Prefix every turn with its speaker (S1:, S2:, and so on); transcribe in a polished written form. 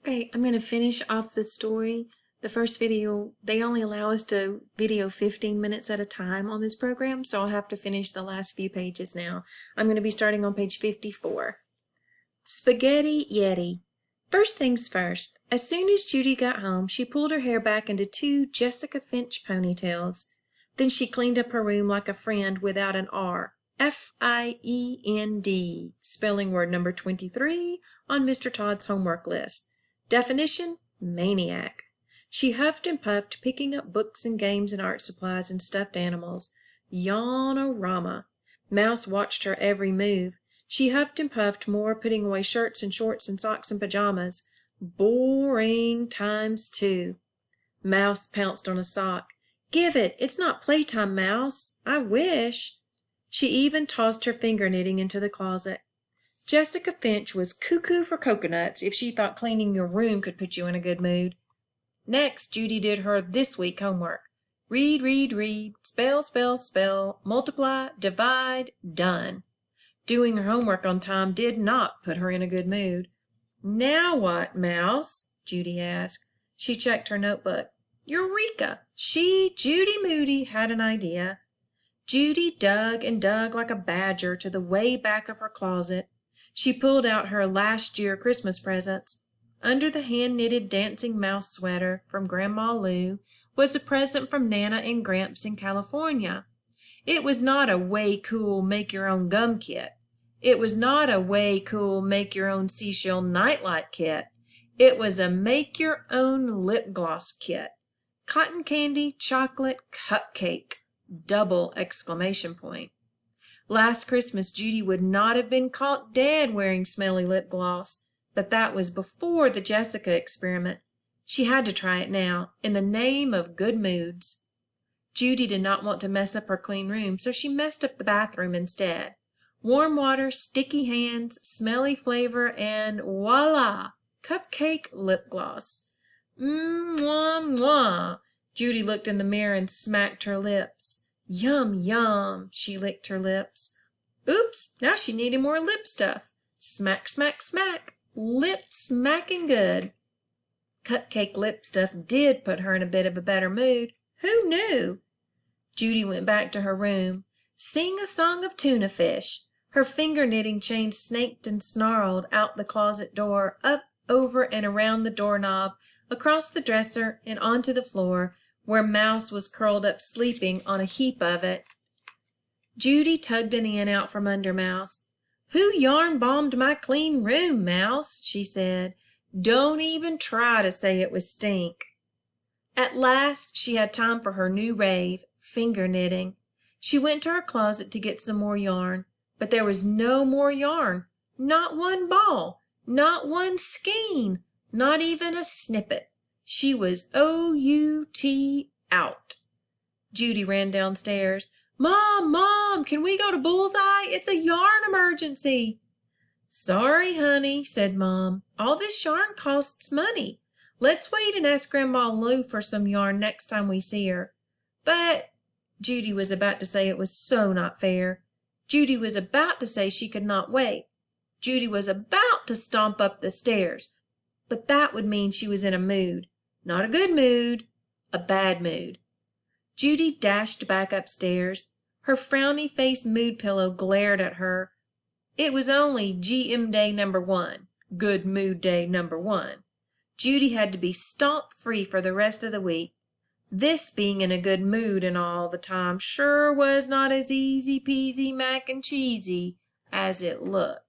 S1: Okay, I'm going to finish off the story. The first video, they only allow us to video 15 minutes at a time on this program, so I'll have to finish the last few pages now. I'm going to be starting on page 54. Spaghetti Yeti. First things first, as soon as Judy got home, she pulled her hair back into two Jessica Finch ponytails. Then she cleaned up her room like a friend without an R. F-I-E-N-D, spelling word number 23 on Mr. Todd's homework list. Definition, maniac. She huffed and puffed, picking up books and games and art supplies and stuffed animals. Yawn-o-rama. Mouse watched her every move. She huffed and puffed more, putting away shirts and shorts and socks and pajamas. Boring times two. Mouse pounced on a sock. Give it! It's not playtime, Mouse. I wish. She even tossed her finger knitting into the closet. Jessica Finch was cuckoo for coconuts if she thought cleaning your room could put you in a good mood. Next, Judy did her this week homework. Read, read, read, spell, spell, spell, multiply, divide, done. Doing her homework on time did not put her in a good mood. Now what, Mouse? Judy asked. She checked her notebook. Eureka! She, Judy Moody, had an idea. Judy dug and dug like a badger to the way back of her closet. She pulled out her last year Christmas presents. Under the hand-knitted dancing mouse sweater from Grandma Lou was a present from Nana and Gramps in California. It was not a way cool make-your-own gum kit. It was not a way cool make-your-own seashell nightlight kit. It was a make-your-own lip gloss kit. Cotton candy, chocolate, cupcake. Double exclamation point. Last Christmas, Judy would not have been caught dead wearing smelly lip gloss, but that was before the Jessica experiment. She had to try it now, in the name of good moods. Judy did not want to mess up her clean room, so she messed up the bathroom instead. Warm water, sticky hands, smelly flavor, and voila! Cupcake lip gloss. Mwah, mwah! Judy looked in the mirror and smacked her lips. Yum, yum! She licked her lips. Oops! Now she needed more lip stuff. Smack, smack, smack! Lip smacking good. Cupcake lip stuff did put her in a bit of a better mood. Who knew? Judy went back to her room. Sing a song of tuna fish. Her finger knitting chain snaked and snarled out the closet door, up, over, and around the doorknob, across the dresser, and onto the floor, where Mouse was curled up sleeping on a heap of it. Judy tugged an N out from under Mouse. Who yarn-bombed my clean room, Mouse? She said. Don't even try to say it was Stink. At last she had time for her new rave, finger knitting. She went to her closet to get some more yarn, but there was no more yarn. Not one ball, not one skein, not even a snippet. She was O-U-T out. Judy ran downstairs. Mom, Mom, can we go to Bullseye? It's a yarn emergency. Sorry, honey, said Mom. All this yarn costs money. Let's wait and ask Grandma Lou for some yarn next time we see her. But Judy was about to say it was so not fair. Judy was about to say she could not wait. Judy was about to stomp up the stairs. But that would mean she was in a mood. Not a good mood, a bad mood. Judy dashed back upstairs. Her frowny-faced mood pillow glared at her. It was only GM day number 1, good mood day number 1. Judy had to be stomp-free for the rest of the week. This being in a good mood and all the time sure was not as easy-peasy mac and cheesy as it looked.